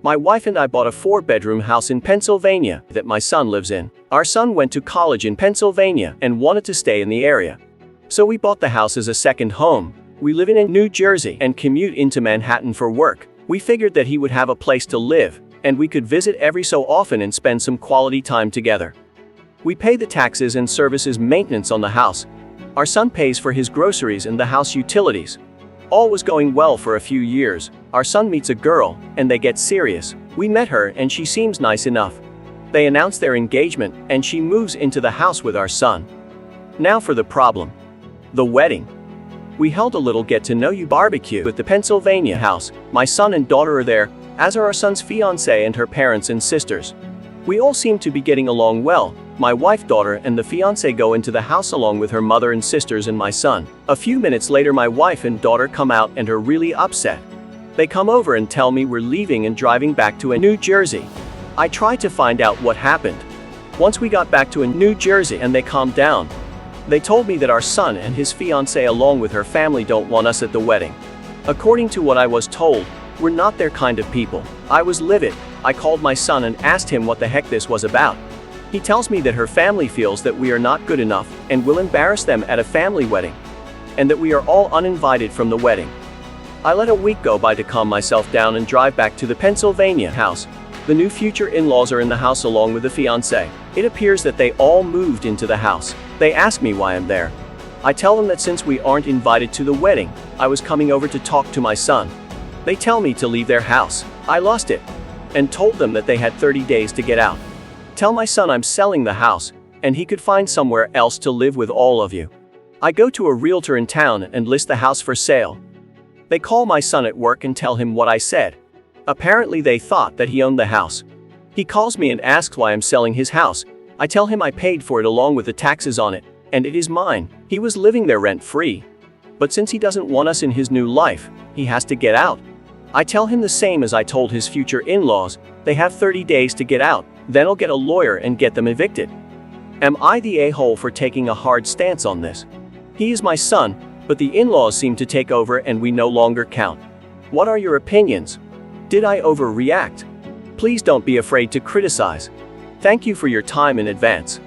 My wife and I bought a 4-bedroom house in Pennsylvania that my son lives in. Our son went to college in Pennsylvania and wanted to stay in the area. So we bought the house as a second home. We live in New Jersey and commute into Manhattan for work. We figured that he would have a place to live, and we could visit every so often and spend some quality time together. We pay the taxes and services maintenance on the house. Our son pays for his groceries and the house utilities. All was going well for a few years. Our son meets a girl, and they get serious. We met her and she seems nice enough. They announce their engagement, and she moves into the house with our son. Now for the problem. The wedding. We held a little get-to-know-you barbecue at the Pennsylvania house. My son and daughter are there, as are our son's fiancé and her parents and sisters. We all seem to be getting along well. My wife, daughter, and the fiancé go into the house along with her mother and sisters and my son. A few minutes later, my wife and daughter come out and are really upset. They come over and tell me we're leaving and driving back to New Jersey. I tried to find out what happened. Once we got back to New Jersey and they calmed down, they told me that our son and his fiancé along with her family don't want us at the wedding. According to what I was told, we're not their kind of people. I was livid. I called my son and asked him what the heck this was about. He tells me that her family feels that we are not good enough and will embarrass them at a family wedding, and that we are all uninvited from the wedding. I let a week go by to calm myself down and drive back to the Pennsylvania house. The new future in-laws are in the house along with the fiancé. It appears that they all moved into the house. They ask me why I'm there. I tell them that since we aren't invited to the wedding, I was coming over to talk to my son. They tell me to leave their house. I lost it and told them that they had 30 days to get out. Tell my son I'm selling the house, and he could find somewhere else to live with all of you. I go to a realtor in town and list the house for sale. They call my son at work and tell him what I said. Apparently they thought that he owned the house. He calls me and asks why I'm selling his house. I tell him I paid for it along with the taxes on it, and it is mine. He was living there rent-free. But since he doesn't want us in his new life, he has to get out. I tell him the same as I told his future in-laws. They have 30 days to get out, then I'll get a lawyer and get them evicted. Am I the a-hole for taking a hard stance on this? He is my son, but the in-laws seem to take over and we no longer count. What are your opinions? Did I overreact? Please don't be afraid to criticize. Thank you for your time in advance.